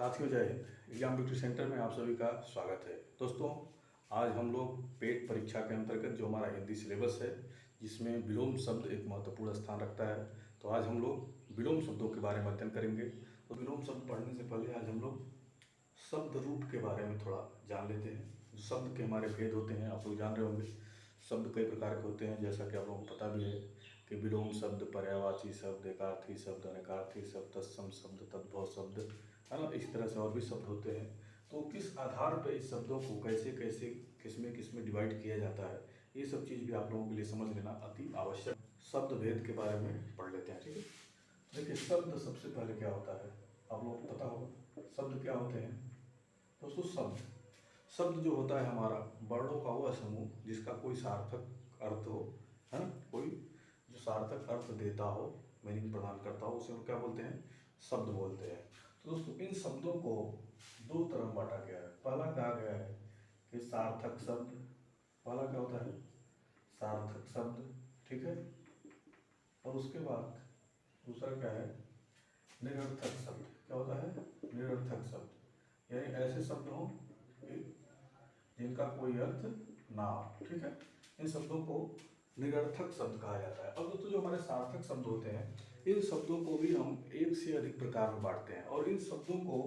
साथियों जय Hind. Exam victory centre में आप सभी का स्वागत है। दोस्तों, आज हम लोग पेट परीक्षा के अंतर्गत जो हमारा हिंदी सिलेबस है जिसमें विलोम शब्द एक महत्वपूर्ण स्थान रखता है, तो आज हम लोग विलोम शब्दों के बारे में अध्ययन करेंगे। तो विलोम शब्द पढ़ने से पहले आज हम लोग शब्द रूप के बारे में थोड़ा जान लेते हैं। जो शब्द के हमारे भेद होते हैं आप लोग जान रहे होंगे। शब्द कई प्रकार के होते हैं, जैसा कि आप लोगों को पता भी है कि विलोम शब्द, पर्यायवाची शब्द, एकार्थी शब्द, अनेकार्थी शब्द, तत्सम शब्द, तद्भव शब्द, है ना। इस तरह से और भी शब्द होते हैं। तो किस आधार पर इस शब्दों को कैसे कैसे किसमें डिवाइड किया जाता है, ये सब चीज़ भी आप लोगों के लिए समझ लेना अति आवश्यक। शब्द भेद के बारे में पढ़ लेते हैं, ठीक है। देखिए, शब्द सबसे पहले क्या होता है आप लोगों को पता होगा। शब्द क्या होते हैं दोस्तों? शब्द जो होता है हमारा वर्णों का वह समूह जिसका कोई सार्थक अर्थ हो, है ना। कोई जो सार्थक अर्थ देता हो, मीनिंग प्रदान करता हो, उसे हम क्या बोलते हैं? शब्द बोलते हैं। तो दोस्तों, इन शब्दों को दो तरह में बांटा गया है। पहला कहा गया है कि सार्थक शब्द। पहला क्या होता है? सार्थक शब्द, ठीक है। और उसके बाद दूसरा क्या है? निरर्थक शब्द। क्या होता है? निरर्थक शब्द, यानी ऐसे शब्द हो जिनका कोई अर्थ ना हो, ठीक है। इन शब्दों को निरर्थक शब्द कहा जाता है। अब दोस्तों, जो हमारे सार्थक शब्द होते हैं, इन शब्दों को भी हम एक से अधिक प्रकार में बांटते हैं। और इन शब्दों को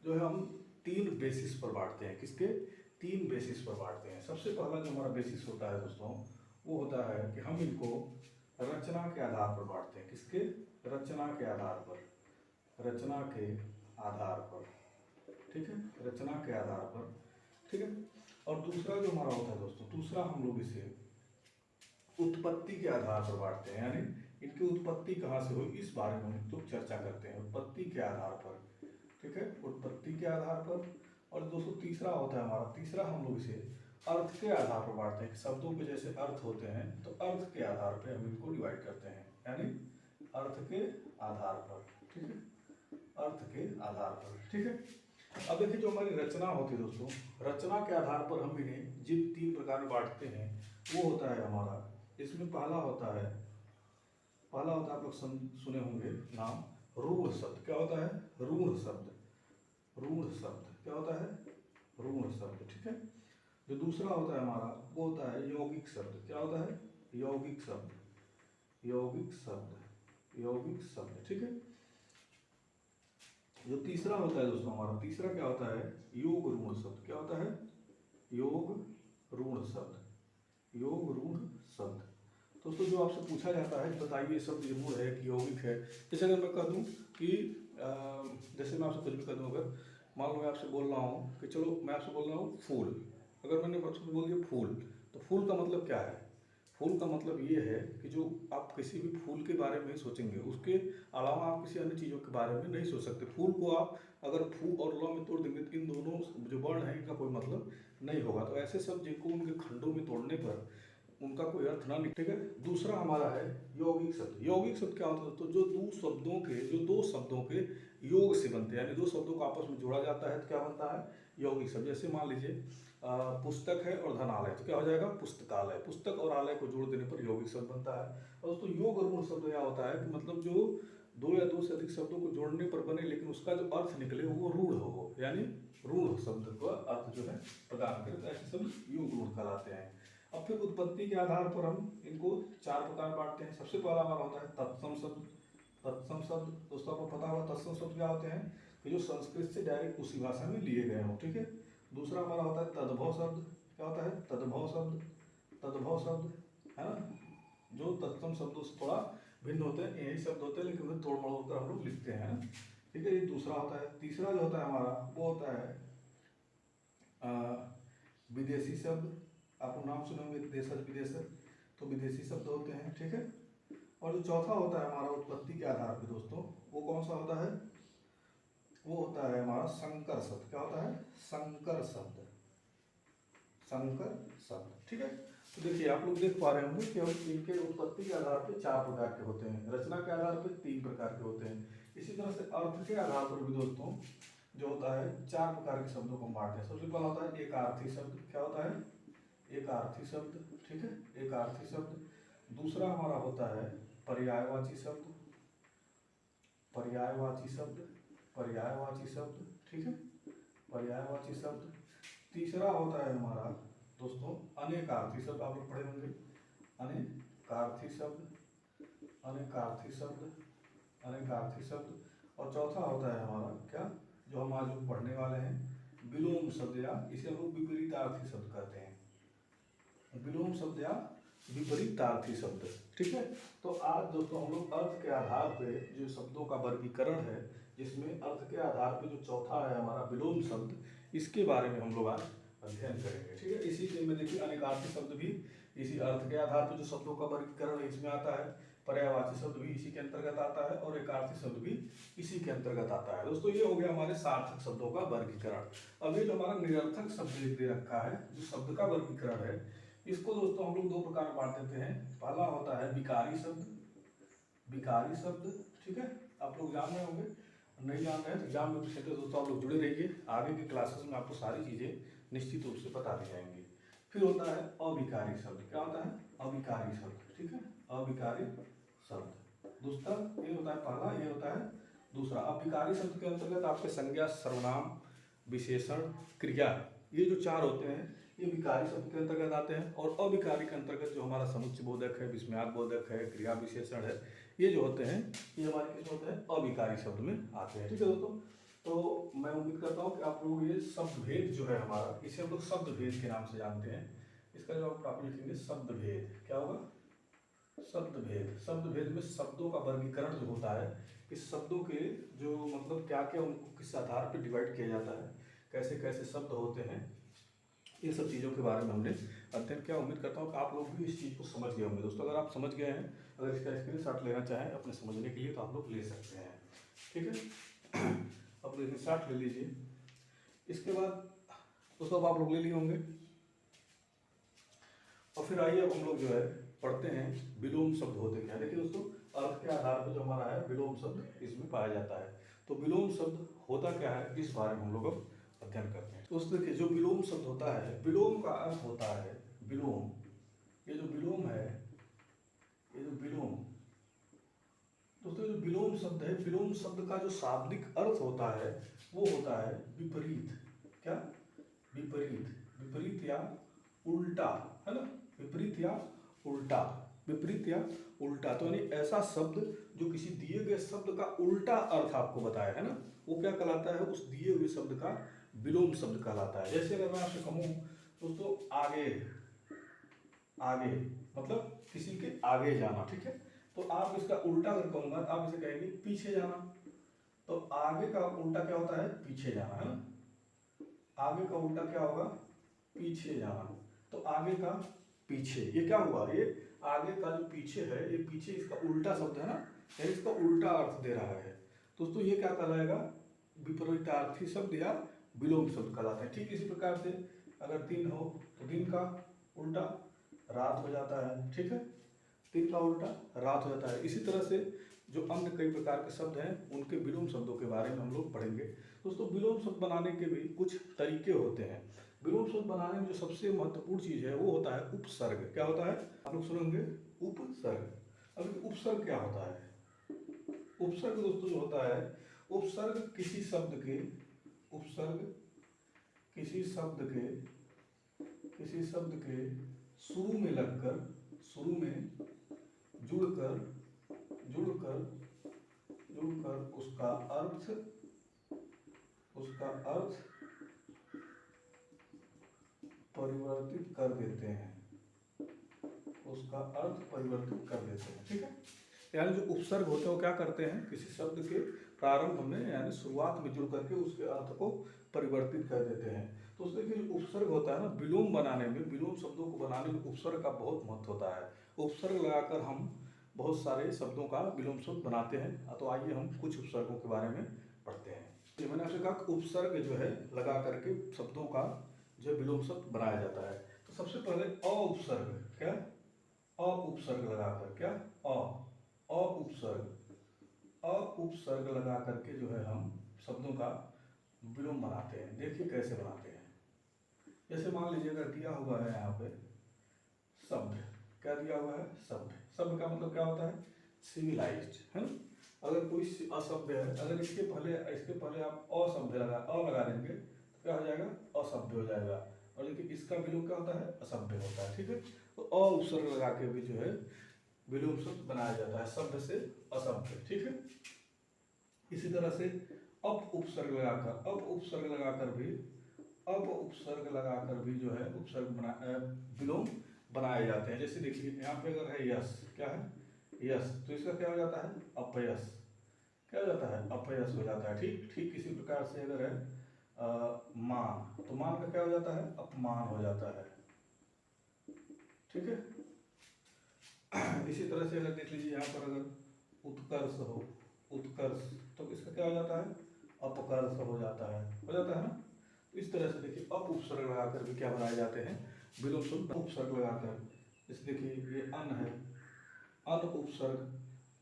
जो है हम तीन बेसिस पर बांटते हैं। किसके? तीन बेसिस पर बांटते हैं। सबसे पहला जो हमारा बेसिस होता है दोस्तों, वो होता है कि हम इनको रचना के आधार पर बांटते हैं। किसके? रचना के आधार पर। रचना के आधार पर, ठीक है। रचना के आधार पर, ठीक है। और दूसरा जो हमारा होता है दोस्तों, दूसरा हम लोग इसे उत्पत्ति के आधार पर बांटते हैं, यानी इनकी उत्पत्ति कहाँ से हुई इस बारे में हम लोग चर्चा करते हैं। उत्पत्ति के आधार पर, ठीक है। उत्पत्ति के आधार पर। और दोस्तों तीसरा होता है हमारा, तीसरा हम लोग इसे अर्थ के आधार पर बांटते हैं। शब्दों के जैसे अर्थ होते हैं तो अर्थ के आधार पर हम इनको डिवाइड करते हैं, यानी अर्थ के आधार पर, ठीक है। अर्थ के आधार पर, ठीक है। अब देखिए, जो हमारी रचना होती है दोस्तों, रचना के आधार पर हम इन्हें जिन तीन प्रकार में बांटते हैं वो होता है हमारा, इसमें पहला होता है आप लोग सुने होंगे नाम, रूढ़ शब्द। क्या होता है? रूढ़ शब्द। रूढ़ शब्द क्या होता है? रूढ़ शब्द, ठीक है। जो दूसरा होता है हमारा वो होता है यौगिक शब्द। क्या होता है? यौगिक शब्द। यौगिक शब्द, यौगिक शब्द, ठीक है। जो तीसरा होता है दोस्तों हमारा, तीसरा क्या होता है? योग ऋण शब्द। क्या होता है? योग ऋण शब्द। योग ऋण शब्द। दोस्तों, जो आपसे पूछा जाता है बताइए शब्द ऋण है कि यौगिक है। जैसे अगर मैं कह दूं कि जैसे मैं आपसे कुछ भी कह दूं, अगर मान लो मैं आपसे बोल रहा हूँ कि चलो मैं आपसे बोल रहा हूँ फूल। अगर मैंने आपसे बोल दिया फूल, तो फूल का मतलब क्या है? फूल का मतलब ये है कि जो आप किसी भी फूल के बारे में सोचेंगे, उसके अलावा आप किसी अन्य चीज़ों के बारे में नहीं सोच सकते। फूल को आप अगर फू और ल में तोड़ देंगे तो इन दोनों जो वर्ण है इनका कोई मतलब नहीं होगा। तो ऐसे शब्द जिनको उनके खंडों में तोड़ने पर उनका कोई अर्थ ना निकले, ठीक है। दूसरा हमारा है यौगिक शब्द। यौगिक शब्द क्या होता है? तो जो दो शब्दों के योग से बनते हैं, यानी दो शब्दों को आपस में जोड़ा जाता है तो क्या बनता है? यौगिक शब्द। जैसे मान लीजिए पुस्तक है और धनालय, तो क्या हो जाएगा? पुस्तकालय। पुस्तक और आलय को जोड़ देने पर यौगिक शब्द बनता है। और दोस्तों, योग ऋण शब्द क्या होता है कि मतलब जो दो या दो से अधिक शब्दों को जोड़ने पर बने लेकिन उसका जो अर्थ निकले वो रूढ़ हो, यानी रूढ़ शब्द का अर्थ जो है प्रदान करे, तो ऐसे शब्द योग रूढ़ कहलाते हैं। अब फिर उत्पत्ति के आधार पर हम इनको चार प्रकार में बांटते हैं। सबसे पहला हमारा होता है तत्सम शब्द। तत्सम शब्द दोस्तों आपको पता होगा तत्सम शब्द क्या होते हैं कि जो संस्कृत से डायरेक्ट उसी भाषा में लिए गए हों, ठीक है। दूसरा हमारा होता है तद्भव शब्द। क्या होता है? तद्भव शब्द। तद्भव शब्द, है ना। जो तत्सम शब्दों से थोड़ा भिन्न होते हैं, यही शब्द होते हैं लेकिन उन्हें तोड़ मड़ोड़ कर हम लोग लिखते हैं, ठीक है। ये दूसरा होता है। तीसरा जो होता है हमारा वो होता है विदेशी शब्द। आप नाम सुने होंगे देशज विदेशज, तो विदेशी शब्द होते हैं, ठीक है। और जो चौथा होता है हमारा उत्पत्ति के आधार पर दोस्तों, वो कौन सा होता है? वो होता है हमारा संकर शब्द। क्या होता है? संकर शब्द। संकर शब्द, ठीक है। तो देखिए, आप लोग देख पा रहे होंगे कि हम इनके उत्पत्ति के आधार पर चार प्रकार के होते हैं, रचना के आधार पर तीन प्रकार के होते हैं। इसी तरह से अर्थ के आधार पर भी दोस्तों जो होता है चार प्रकार के शब्दों को हम बांटते हैं। सबसे पहला होता है एक आर्थी शब्द। क्या होता है? एक आर्थी शब्द, ठीक है। एक आर्थी शब्द। दूसरा हमारा होता है पर्यायवाची शब्द। पर्यायवाची शब्द, पर्यायवाची शब्द, ठीक है, पर्यायवाची शब्द। तीसरा होता है हमारा दोस्तों अनेकार्थी शब्द, आप लोग पढ़े होंगे, अनेकार्थी शब्द, अनेकार्थी शब्द, अनेकार्थी शब्द। और चौथा होता है हमारा क्या, जो हम आज पढ़ने वाले हैं, विलोम शब्द, या इसे हम लोग विपरीतार्थी शब्द कहते हैं, विलोम शब्द या विपरीतार्थी शब्द। ठीक है, तो आज दोस्तों हम लोग अर्थ के आधार पे जो शब्दों का वर्गीकरण है, जिसमें अर्थ के आधार पे जो चौथा है हमारा विलोम शब्द, इसके बारे में हम लोग आज अध्ययन करेंगे। ठीक है, इसी में देखिए अनेकार्थी शब्द भी इसी अर्थ के आधार पर जो शब्दों का वर्गीकरण है इसमें आता है, पर्यायवाची शब्द भी इसी के अंतर्गत आता है, और एकार्थी शब्द भी इसी के अंतर्गत आता है। दोस्तों ये हो गया हमारे सार्थक शब्दों का वर्गीकरण। अब ये जो हमारा निरर्थक शब्द दे रखा है, जो शब्द का वर्गीकरण है, इसको दोस्तों हम लोग दो प्रकार में बांट देते हैं। पहला होता है विकारी शब्द, विकारी शब्द। ठीक है, आप लोग जान रहे होंगे, नहीं जान रहे हैं तो एग्जाम में पूछे तो दोस्तों आप लोग जुड़े रहिए, आगे की क्लासेस में आपको सारी चीजें निश्चित रूप से बता दी जाएंगी। फिर होता है अविकारी शब्द। क्या होता है? अविकारी शब्द। ठीक है, अविकारी शब्द। दूसरा ये होता है पहला, ये होता है दूसरा। अविकारी शब्द के अंतर्गत आपके संज्ञा, सर्वनाम, विशेषण, क्रिया, ये जो चार होते हैं ये विकारी शब्द के अंतर्गत आते हैं। और अविकारी के अंतर्गत जो हमारा समुच्चय बोधक है, विस्मयाक बोधक है, क्रिया विशेषण है, ये जो होते हैं ये हमारे किस होते हैं? अविकारी शब्द में आते हैं। ठीक है दोस्तों, तो मैं उम्मीद करता हूँ कि आप लोग ये शब्द भेद जो है हमारा, इसे हम लोग शब्द भेद के नाम से जानते हैं। इसका जवाब आप लिखेंगे शब्द भेद। क्या होगा? शब्द भेद। शब्द भेद में शब्दों का वर्गीकरण जो होता है, इस शब्दों के जो मतलब क्या क्या उनको किस आधार पर डिवाइड किया जाता है, कैसे कैसे शब्द होते हैं, ये सब चीज़ों के बारे में हमने अध्ययन किया। उम्मीद करता हूँ कि आप लोग भी इस चीज़ को समझ गए होंगे। दोस्तों अगर आप समझ गए हैं, अगर इसका स्क्रीनशॉट लेना चाहें अपने समझने के लिए तो आप लोग ले सकते हैं। ठीक है, अब स्क्रीनशॉट ले लीजिए। इसके बाद दोस्तों अब आप लोग ले लिए होंगे, और फिर आइए अब हम लोग जो है पढ़ते हैं विलोम शब्द होते क्या। देखिए दोस्तों, अर्थ के आधार पर जो हमारा है विलोम शब्द इसमें पाया जाता है। तो विलोम शब्द होता क्या है, इस बारे में हम लोग अब अध्ययन करते हैं। दोस्तों देखिए, जो विलोम शब्द होता है, विलोम का अर्थ होता है विलोम। ये जो विलोम है, ये जो विलोम, दोस्तों जो विलोम शब्द है, विलोम शब्द का जो शाब्दिक अर्थ होता है वो होता है विपरीत। क्या? विपरीत। विपरीत या उल्टा, है ना? विपरीत या उल्टा, विपरीत या उल्टा। तो यानी ऐसा शब्द जो किसी दिए गए शब्द का उल्टा अर्थ आपको बताया, है ना, वो क्या कहलाता है? उस दिए हुए शब्द का विलोम शब्द कहलाता है। जैसे अगर मैं आपसे कहूँ दोस्तों आगे, आगे मतलब किसी के आगे जाना। ठीक है, तो आप इसका उल्टा अगर कहूँगा तो आप इसे कहेंगे पीछे जाना। तो आगे का उल्टा क्या होता है? पीछे जाना, है ना? आगे का उल्टा क्या होगा? पीछे जाना। तो आगे का पीछे, ये क्या हुआ? ये आगे का जो पीछे है, ये पीछे इसका उल्टा शब्द है ना, यानी इसका उल्टा अर्थ दे रहा है। दोस्तों ये क्या कहलाएगा? विपरीतार्थी शब्द या विलोम शब्द कहलाता है। ठीक इसी प्रकार से अगर दिन हो तो दिन का उल्टा रात हो जाता है। ठीक है, दिन का उल्टा रात हो जाता है। इसी तरह से जो अन्य कई प्रकार के शब्द हैं उनके विलोम शब्दों के बारे में हम लोग पढ़ेंगे। दोस्तों विलोम शब्द बनाने के भी कुछ तरीके होते हैं। विलोम शब्द बनाने में जो सबसे महत्वपूर्ण चीज है वो होता है उपसर्ग। क्या होता है? आप लोग सुनेंगे उपसर्ग। अब उपसर्ग क्या होता है? उपसर्ग दोस्तों जो होता है, उपसर्ग किसी शब्द के, उपसर्ग किसी शब्द के, किसी शब्द के शुरू में लगकर, शुरू में जुड़कर, जुड़कर, जुड़कर उसका अर्थ, उसका अर्थ परिवर्तित कर देते हैं, उसका अर्थ परिवर्तित कर देते हैं। ठीक है, यानी जो उपसर्ग होते हैं वो क्या करते हैं? किसी शब्द के प्रारंभ में यानी शुरुआत में जुड़ करके उसके अर्थ को परिवर्तित कर देते हैं। तो उसमें जो उपसर्ग होता है ना, विलोम बनाने में, विलोम शब्दों को बनाने में उपसर्ग का बहुत महत्व होता है। उपसर्ग लगाकर हम बहुत सारे शब्दों का विलोम शब्द बनाते हैं। तो आइए हम कुछ उपसर्गों के बारे में पढ़ते हैं। तो मैंने आपसे कहा उपसर्ग जो है लगा करके शब्दों का जो विलोम शब्द बनाया जाता है। तो सबसे पहले अ उपसर्ग, क्या? अ उपसर्ग लगाकर, क्या? अ उपसर्ग, अ उपसर्ग लगा करके जो है हम शब्दों का विलोम बनाते हैं। देखिए कैसे बनाते हैं। जैसे मान लीजिए अगर दिया हुआ है यहाँ पे शब्द, क्या दिया हुआ है? शब्द। शब्द का मतलब क्या होता है? सिविलाइज्ड, है ना? अगर कोई असभ्य है, अगर इसके पहले आप असभ्य लगा देंगे तो क्या हो जाएगा, असभ्य हो जाएगा। और देखिए इसका विलोम क्या होता है, असभ्य होता है। ठीक है, तो अ उपसर्ग लगा के भी जो है विलोम शब्द बनाया जाता है, सभ्य से असभ्य। ठीक है, इसी तरह से अप उपसर्ग लगाकर भी जो है विलोम बनाए जाते हैं। जैसे देखिए यहाँ पे अगर है यस, क्या है यस, तो इसका क्या हो जाता है, अपयस। क्या हो जाता है, अपयस हो जाता है। ठीक इसी प्रकार से अगर है मान, तो मान का क्या हो जाता है, अपमान हो जाता है। ठीक है, इसी तरह से अगर देख लीजिए यहाँ पर अगर उत्कर्ष हो, उत्कर्ष, तो इसका क्या हो जाता है, अपकर्ष हो जाता है ना। तो इस तरह से देखिए अप उपसर्ग लगाकर भी क्या बनाए जाते हैं, विलोम शब्द उपसर्ग लगाकर। जैसे देखिए ये अन है, अन उपसर्ग,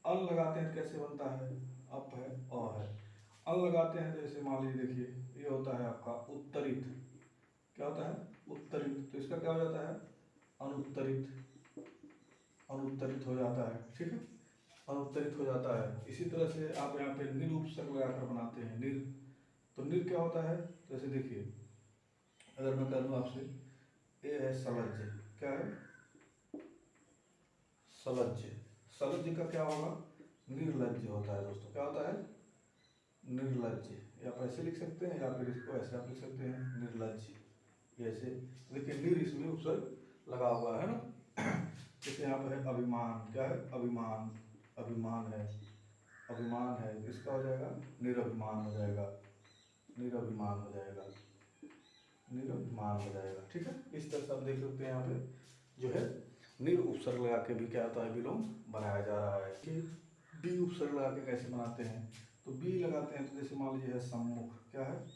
अन लगाते हैं कैसे बनता है, अप है अ है, अन लगाते हैं जैसे मान लीजिए देखिए ये होता है आपका उत्तरित, क्या होता है, उत्तरित, तो इसका क्या हो जाता है, अनुत्तरित, अनुत्तरित हो जाता है। ठीक है, अनुत्तरित हो जाता है। इसी तरह से आप यहाँ पे निर उपसर्ग लगाकर बनाते हैं, निर, तो निर क्या होता है, जैसे देखिए अगर मैं कह दूँ आपसे ये है सलज्ज, क्या है, सलज्ज, सलज्ज का क्या होगा, निर्लज्ज होता है दोस्तों। क्या होता है, निर्लज्ज, या आप ऐसे लिख सकते हैं या फिर इसको ऐसे आप लिख सकते हैं, निर्लज्ज। ऐसे देखिए निर इसमें उपसर्ग लगा हुआ है ना। जैसे यहाँ पर है अभिमान, क्या है, अभिमान, अभिमान है, अभिमान है, इसका हो जाएगा निरभिमान हो जाएगा, निरभिमान हो जाएगा, निरभिमान हो जाएगा। ठीक है, इस तरह से आप देख सकते हैं यहाँ पे जो है निर उपसर्ग लगा के भी क्या होता है, विलोम बनाया जा रहा है। कि बी उपसर्ग लगा के कैसे बनाते हैं, तो बी लगाते हैं तो जैसे मान लीजिए है सम्मुख, क्या है,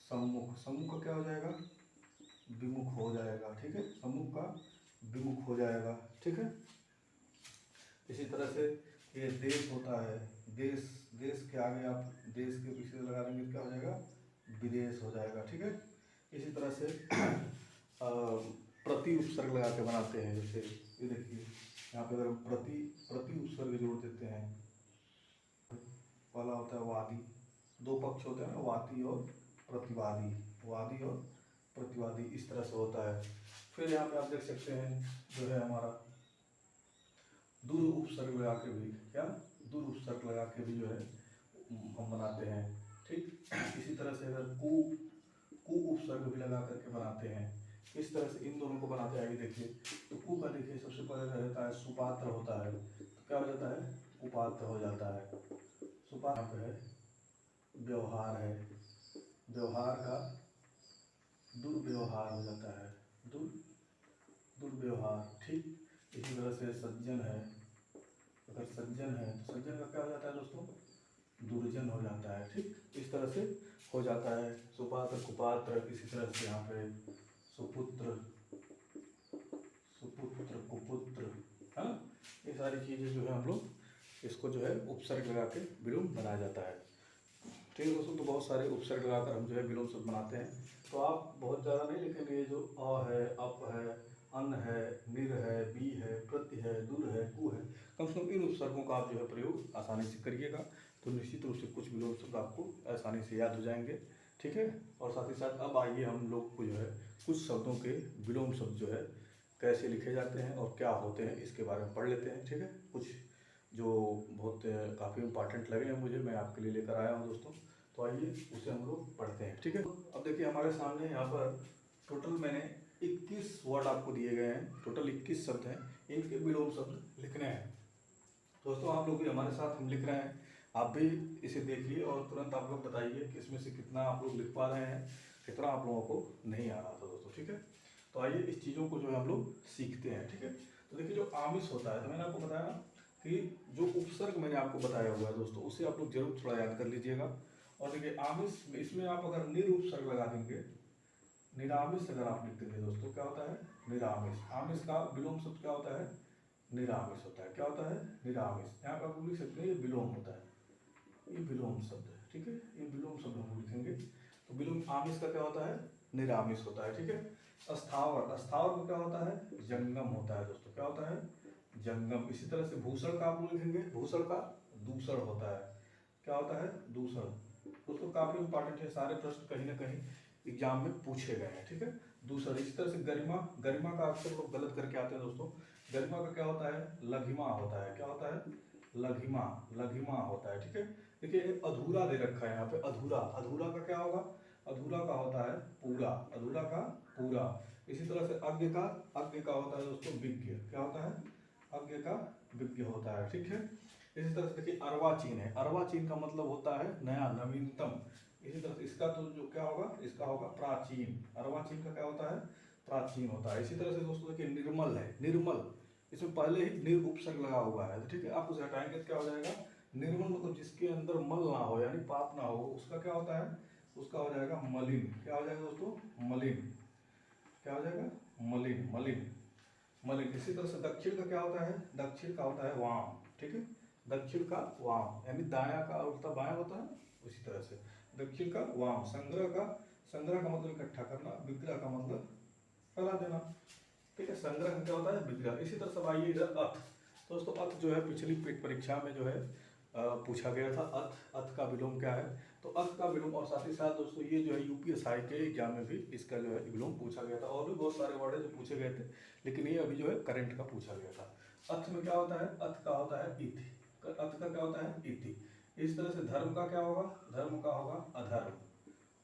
सम्मुख, सम्मुख का क्या हो जाएगा, विमुख हो जाएगा। ठीक है, सम्मुख का विमुख हो जाएगा। ठीक है, इसी तरह से ये देश होता है, देश, देश के आगे आप देश के पीछे लगा देंगे क्या हो जाएगा, विदेश हो जाएगा। ठीक है, इसी तरह से प्रति उपसर्ग लगा के बनाते हैं। जैसे ये देखिए यहाँ पे अगर प्रति उपसर्ग जोड़ देते हैं, पहला होता है वादी, दो पक्ष होते हैं ना, वादी और प्रतिवादी, वादी और प्रतिवादी, इस तरह से होता है। फिर यहाँ पे आप देख सकते हैं जो है हमारा दूर उपसर्ग लगा के भी, क्या, दूर उपसर्ग लगा के भी जो है हम बनाते हैं। ठीक, इसी तरह से अगर कु उपसर्ग भी लगा करके बनाते हैं। इस तरह से इन दोनों को बनाते हैं। देखिए तो कु का देखिए सबसे पहले रहता है सुपात्र होता है, तो क्या हो जाता है, कुपात्र हो जाता है। सुपात्र है, व्यवहार है, व्यवहार का दुर्व्यवहार हो जाता है, दुर्व्यवहार। ठीक, इसी तरह से सज्जन है, अगर सज्जन है तो सज्जन का क्या हो जाता है दोस्तों, दुर्जन हो जाता है। ठीक, इस तरह से हो जाता है सुपात्र, कुपात्र। इसी तरह से यहाँ पे सुपुत्र, सुपुत्र, कुपुत्र, है ना, ये सारी चीज़ें जो है हम लोग इसको जो है उपसर्ग लगा के विलोम बनाया जाता है। ठीक है दोस्तों, तो बहुत सारे उपसर्ग लगाकर हम जो है विलोम शब्द बनाते हैं। तो आप बहुत ज़्यादा नहीं लिखेंगे, ये जो अ है, अप है, अन है, निर है, बी है, प्रति है, दूर है, कु है, कम से कम इन उपसर्गों का आप जो है प्रयोग आसानी से करिएगा, तो निश्चित रूप से कुछ विलोम शब्द आपको आसानी से याद हो जाएंगे। ठीक है, और साथ ही साथ अब आइए हम लोग को जो है कुछ शब्दों के विलोम शब्द जो है कैसे लिखे जाते हैं और क्या होते हैं इसके बारे में पढ़ लेते हैं। ठीक है, कुछ जो बहुत काफ़ी इंपॉर्टेंट लगे हैं मुझे, मैं आपके लिए लेकर आया हूँ दोस्तों, तो आइए उसे हम लोग पढ़ते हैं। ठीक है, अब देखिए हमारे सामने यहाँ पर टोटल मैंने 21 वर्ड आपको दिए गए हैं, टोटल 21 शब्द हैं, इनके विलोम शब्द लिखने हैं। दोस्तों आप लोग भी हमारे साथ हम लिख रहे हैं, आप भी इसे देखिए और तुरंत आप लोग बताइए कि इसमें से कितना आप लोग लिख पा रहे हैं, कितना आप लोगों को नहीं आ रहा था दोस्तों। ठीक है, तो आइए इस चीज़ों को जो है हम लोग सीखते हैं। ठीक है, तो देखिए जो आमिष होता है, तो मैंने आपको बताया कि जो उपसर्ग मैंने आपको बताया हुआ है दोस्तों, उसे आप लोग जरूर थोड़ा याद कर लीजिएगा। और देखिए आमिष, इसमें आप अगर निर उपसर्ग लगा देंगे, निरामिष अगर आप लिख देंगे दोस्तों, क्या होता है, निरामिष। आमिष का विलोम शब्द क्या होता है, निरामिष होता है। क्या होता है, निरामिष। यहाँ पर आप लिख सकते हैं ये विलोम होता है, ये विलोम शब्द है। ठीक है, ये विलोम शब्द हम लिखेंगे, तो विलोम आमिष का क्या होता है, निरामिष होता है। ठीक है, अस्थावर, अस्थावर में क्या होता है, जंगम होता है दोस्तों। क्या होता है, जंगम। इसी तरह से भूषण का आप लोग लिखेंगे, भूषण का दूषण होता है। क्या होता है? दूषण। दोस्तों काफी इंपॉर्टेंट है, सारे प्रश्न कहीं ना कहीं एग्जाम में पूछे गए हैं, ठीक है। दूसरा इसी तरह से गरिमा, गरिमा का अक्सर लोग गलत करके आते हैं दोस्तों। गरिमा का क्या होता है? लघिमा होता है। क्या होता है? लघिमा, लघिमा होता है, ठीक है। देखिए अधूरा दे रखा है यहाँ पे, अधूरा, अधूरा का क्या होगा? अधूरा का होता है पूरा, अधूरा का पूरा। इसी तरह से अज्ञ का, अज्ञ का होता है दोस्तों विज्ञ। क्या होता है? अज्ञ का विज्ञ होता है, ठीक है। इसी तरह से देखिए अर्वाचीन है, अर्वाचीन का मतलब होता है नया, नवीनतम। इसी तरह से इसका तो जो क्या होगा? इसका होगा प्राचीन। अर्वाचीन का क्या होता है? प्राचीन होता है। इसी तरह से दोस्तों देखिए निर्मल है, निर्मल, इसमें पहले ही निर उपसर्ग लगा हुआ है, ठीक है। आप उसे हटाएंगे तो क्या हो जाएगा? निर्मल मतलब जिसके अंदर मल ना हो, यानी पाप ना हो, उसका क्या होता है? उसका हो जाएगा मलिन। क्या हो जाएगा दोस्तों? मलिन। क्या हो जाएगा? मलिन, मलिन, मलिन। इसी तरह से दक्षिण का क्या होता है? दक्षिण का होता है वाम, ठीक है। दक्षिण का वाम, यानी दाया का उल्टा बाया होता है, उसी तरह से दक्षिण का वाम। संग्रह का, संग्रह का मतलब इकट्ठा करना, विग्रह का मतलब फैला देना, ठीक है। संग्रह का क्या होता है? विग्रह। इसी तरह से आइए इधर अथ। दोस्तों अथ जो है पिछली पेट परीक्षा में जो है पूछा गया था, अथ, अथ का विलोम क्या है? तो अथ का विलोम, और साथ ही साथ दोस्तों ये जो है यूपीएसआई के एग्जाम में भी इसका जो है विलोम पूछा गया था। और भी बहुत सारे वर्ड है जो पूछे गए थे, लेकिन ये अभी जो है करंट का पूछा गया था। अर्थ में क्या होता है? अर्थ का होता है इति, अर्थ का क्या होता है? इति। इस तरह से धर्म का क्या होगा? धर्म का होगा अधर्म,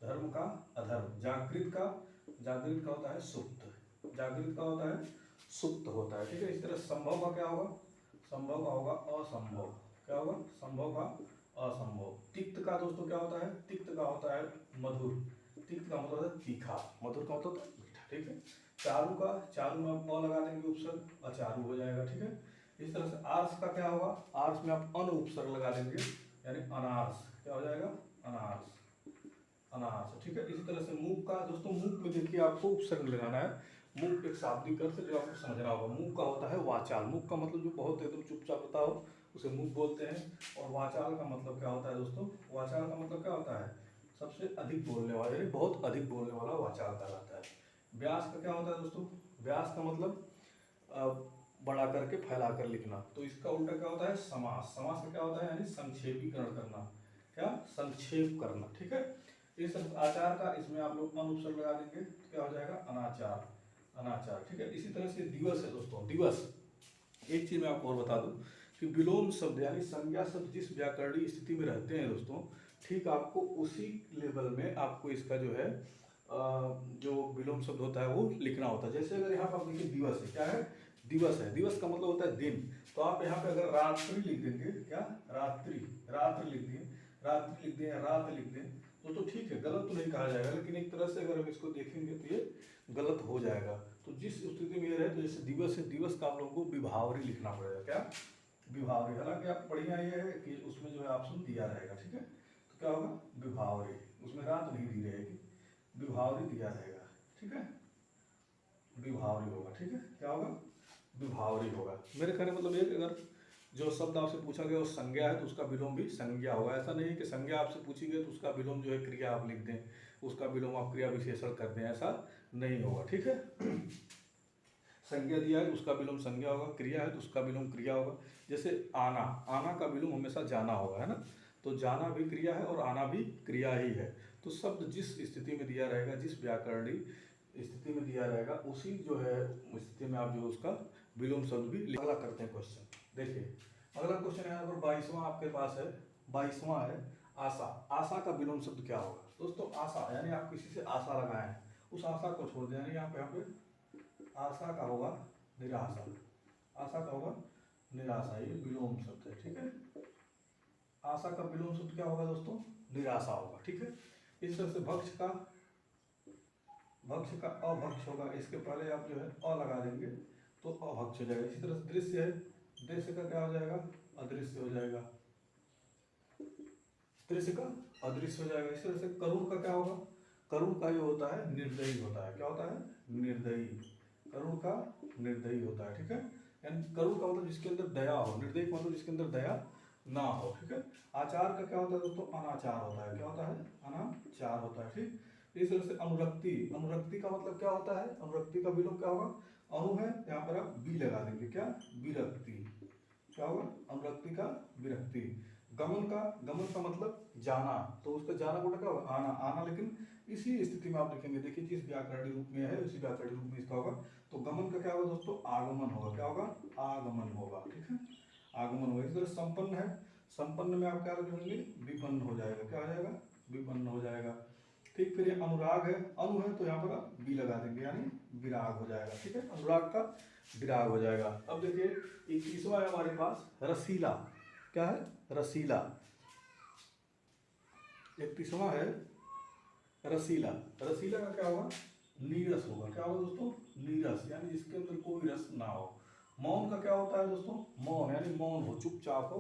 धर्म का अधर्म। जागृत का, जागृत का होता है सुप्त, जागृत का होता है सुप्त होता है, ठीक है। इस तरह संभव का क्या होगा? संभव का होगा असंभव। क्या होगा? संभव का असंभव। तिक्त का दोस्तों क्या होता है? तिक्त का होता है मधुर, तिक्त का मतलब है तीखा, मधुर का मतलब है मीठा, ठीक है। चारु का, चारु में आप अ लगा देंगे उपसर्ग, अचारु हो जाएगा, ठीक है। इस तरह से आर्स का क्या होगा? आर्स में आप अन उपसर्ग लगा देंगे, यानी अनार्स। क्या हो जाएगा? अनार्स, अनार्स, ठीक है। इसी तरह से मूक का दोस्तों, मूक में देखिए आपको उपसर्ग लगाना है। मूक एक शाब्दिक अर्थ जो आपको समझना होगा। मूक का होता है वाचाल, मूक का मतलब जो बहुत एकदम चुपचाप होता हो उसे मूक बोलते हैं। और वाचाल का मतलब क्या होता है दोस्तों? वाचाल का मतलब क्या होता है? सबसे अधिक बोलने वाला, यानी बहुत अधिक बोलने वाला वाचाल कहलाता है। व्यास का क्या होता है दोस्तों? व्यास का मतलब बड़ा करके फैला कर लिखना, तो इसका उल्टा क्या होता है? समास। समास का क्या होता है? यानी संक्षेपीकरण करना। क्या? संक्षेप करना, ठीक है। इस आचार का, इसमें आप लोग अनुपसर्ग लगा देंगे तो क्या हो जाएगा? अनाचार, अनाचार, ठीक है। इसी तरह से दिवस है दोस्तों, दिवस। एक चीज मैं आपको और बता दूं कि विलोम शब्द यानी संज्ञा शब्द जिस व्याकरणीय स्थिति में रहते हैं दोस्तों, ठीक आपको उसी लेवल में आपको इसका जो है जो विलोम शब्द होता है वो लिखना होता है। जैसे अगर यहाँ पर आप देखिए दिवस है, क्या है? दिवस है, दिवस का मतलब होता है दिन। तो आप यहाँ पे अगर रात्रि लिख देंगे, क्या? रात्रि, रात्रि लिख दिए, रात्रि लिख दिए, रात लिख दें, तो ठीक है, गलत तो नहीं कहा जाएगा, लेकिन एक तरह से अगर हम इसको देखेंगे तो ये गलत हो जाएगा। तो जिस स्थिति में ये रहे, तो जैसे दिवस है, दिवस का आप लोगों को विभावरी लिखना पड़ेगा। क्या? विभावरी। हालांकि आप बढ़िया ये है कि उसमें जो है ऑप्शन दिया रहेगा, ठीक है। तो क्या होगा? विभावरी, उसमें रात नहीं दी रहेगी, विभावरी दिया रहेगा, ठीक है। विभावरी होगा, ठीक है। क्या होगा? विभावरी होगा। मेरे कहने मतलब ये अगर जो शब्द आपसे पूछा गया वो संज्ञा है तो उसका विलोम भी संज्ञा होगा। ऐसा नहीं है कि संज्ञा आपसे पूछी गई तो उसका विलोम जो है क्रिया आप लिख दें, उसका विलोम आप क्रिया विशेषण कर दें, ऐसा नहीं होगा, ठीक है। संज्ञा दिया है तो उसका विलोम संज्ञा होगा, क्रिया है तो उसका विलोम क्रिया होगा। जैसे आना, आना का विलोम हमेशा जाना होगा, है ना। तो जाना भी क्रिया है और आना भी क्रिया ही है। तो शब्द जिस स्थिति में दिया रहेगा, जिस व्याकरणीय स्थिति में दिया रहेगा, उसी जो है स्थिति में आप जो उसका विलोम शब्द भी अगला करते हैं क्वेश्चन। देखिए अगला क्वेश्चन यहाँ पर 22वां आपके पास है, 22वां है आशा। आशा का विलोम शब्द क्या होगा दोस्तों? आशा यानी आप किसी से आशा लगाए हैं, उस आशा को छोड़ दें, यानी यहाँ पे आशा का होगा निराशा, आशा का होगा निराशा, ये विलोम शब्द है, ठीक है। आशा का विलोम शब्द क्या होगा दोस्तों? निराशा होगा, ठीक है। इस तरह से भक्ष का, भक्ष का अभक्ष होगा, इसके पहले आप जो है अ लगा देंगे तो अभक्ष हो जाएगा। इसी तरह से दृश्य है, दृश्य का क्या हो जाएगा? अदृश्य हो जाएगा, दृश्य का अदृश्य हो जाएगा। इस तरह से करुण का क्या होगा? करुण का जो होता है निर्दयी होता है। क्या होता है? निर्दयी, करुण का निर्दयी होता है, ठीक है। यानी करुण का मतलब जिसके अंदर दया हो, निर्दयी का मतलब जिसके अंदर दया ना हो, ठीक है। आचार का क्या होता है दोस्तों? अनाचार होता है। क्या होता है? अनाचार होता है, ठीक। इस तरह से अनुरक्ति, अनुरक्ति का मतलब क्या होता है? अनुरक्ति का विलोम क्या होगा? अनु है, यहाँ पर आप बी लगा देंगे, क्या? विरक्ति, क्या होगा, अनुरक्ति का विरक्ति। गमन का मतलब जाना, तो उसका जाना को क्या होगा, आना। आना लेकिन इसी स्थिति में आप लिखेंगे, देखिए जिस व्याकरणिक रूप में है उसी व्याकरणिक रूप में इसका होगा। तो गमन का क्या होगा दोस्तों, आगमन होगा। क्या होगा, आगमन होगा। ठीक है, आगमन होगा। इस तरह संपन्न है, संपन्न में आप क्या लिखेंगे, विपन्न हो जाएगा। क्या हो जाएगा, विपन्न हो जाएगा। ठीक, फिर ये अनुराग है, अनु है तो यहाँ पर आप बी लगा देंगे, यानी विराग हो जाएगा। ठीक है, अनुराग का विराग हो जाएगा। अब देखिए 21वां है हमारे पास रसीला। क्या है, रसीला। 31वां है रसीला। रसीला का क्या होगा, नीरस होगा। क्या होगा दोस्तों, नीरस, यानी जिसके अंदर कोई रस ना हो। मौन का क्या होता है दोस्तों, मौन यानी मौन हो, चुपचाप हो,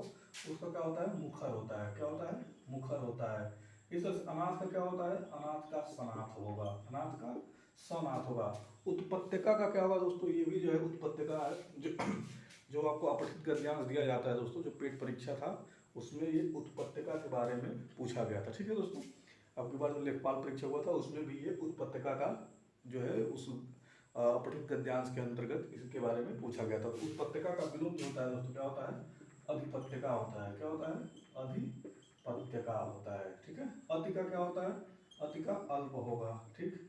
उसका क्या होता है, मुखर होता है। क्या होता है, मुखर होता है। इस तरह से अनाथ का क्या होता है, अनाथ का सनाथ होगा। अनाथ का सनाथ होगा। उत्पत्तिका का क्या होगा दोस्तों, ये भी जो है उत्पत्तिका है, जो आपको अपठित गद्यांश दिया जाता है दोस्तों, जो पेट परीक्षा था उसमें ये उत्पत्तिका के बारे में पूछा गया था। ठीक है दोस्तों, अब की बार जो लेखपाल परीक्षा हुआ था उसमें भी ये उत्पत्तिका का जो है उस अपठित गद्यांश के अंतर्गत इसके बारे में पूछा गया था। तो उत्पत्तिका का विलोम जो होता है दोस्तों क्या होता है, अधिपत्यका होता है। क्या होता है, अधिपत्यका होता है। ठीक है, अति का क्या होता है, अति का अल्प होगा। ठीक,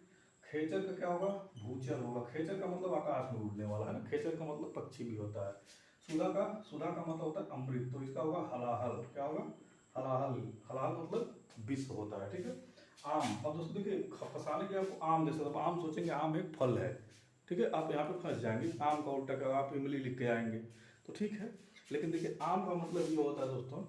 खेचर का क्या होगा, भूचर होगा। खेचर का मतलब आकाश में उड़ने वाला है ना, खेचर का मतलब पक्षी भी होता है। सुधा का मतलब होता है अमृत, तो इसका होगा हलाहल। क्या होगा, हलाहल। हलाहल मतलब विष होता है। ठीक है, आम। अब दोस्तों देखिए फंसाने के आपको आम जैसे, तो आप आम सोचेंगे आम एक फल है। ठीक है, आप यहाँ पे फंस जाएंगे, आम का उल्टा का आप इमली लिख के आएंगे तो ठीक है। लेकिन देखिए आम का मतलब ये होता है दोस्तों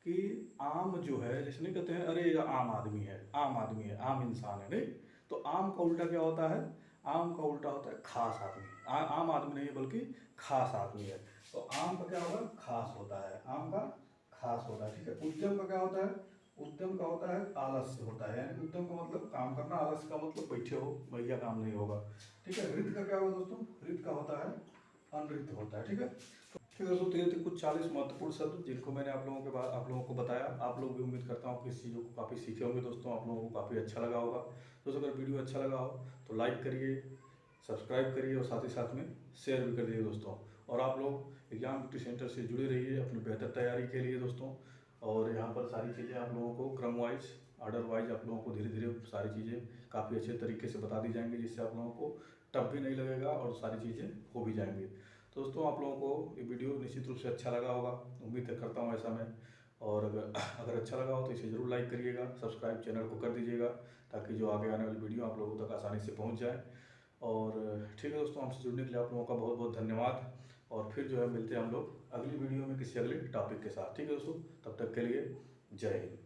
कि आम जो है, जैसे नहीं कहते हैं अरे ये आम आदमी है, आम आदमी है, आम इंसान है, नहीं। तो आम का उल्टा क्या होता है, आम का उल्टा होता है खास आदमी। आम आदमी नहीं है बल्कि खास आदमी है। तो आम का क्या होगा, खास होता है, आम का खास होता है। ठीक है, उद्यम का क्या होता है, उद्यम का होता है आलस्य होता है, यानी उद्यम का मतलब काम करना, आलस्य का मतलब बैठे हो, भैया काम नहीं होगा। ठीक है, रित का क्या होगा दोस्तों, रित का होता है अनृत होता है। ठीक है, ठीक है दोस्तों, तो ये थे कुछ 40 महत्वपूर्ण शब्द जिनको मैंने आप लोगों को बताया। आप लोग भी उम्मीद करता हूँ कि इस चीज़ों को काफ़ी सीखे होंगे दोस्तों, आप लोगों को काफ़ी अच्छा लगा होगा। दोस्तों अगर वीडियो अच्छा लगा हो तो लाइक करिए, सब्सक्राइब करिए और साथ ही साथ में शेयर भी कर दीजिए दोस्तों। और आप लोग एग्जाम विक्ट्री सेंटर से जुड़े रहिए अपनी बेहतर तैयारी के लिए दोस्तों। और यहाँ पर सारी चीज़ें आप लोगों को क्रम वाइज, ऑर्डर वाइज आप लोगों को धीरे धीरे सारी चीज़ें काफ़ी अच्छे तरीके से बता दी जाएंगी, जिससे आप लोगों को टफ भी नहीं लगेगा और सारी चीज़ें हो भी जाएंगी। तो दोस्तों आप लोगों को ये वीडियो निश्चित रूप से अच्छा लगा होगा, उम्मीद करता हूँ ऐसा मैं। और अगर अच्छा लगा हो तो इसे ज़रूर लाइक करिएगा, सब्सक्राइब चैनल को कर दीजिएगा, ताकि जो आगे आने वाली वीडियो आप लोगों तक आसानी से पहुँच जाए। और ठीक है दोस्तों, हमसे जुड़ने के लिए आप लोगों का बहुत बहुत धन्यवाद। और फिर जो है मिलते हैं हम लोग अगली वीडियो में किसी अगले टॉपिक के साथ। ठीक है दोस्तों, तब तक के लिए जय हिंद।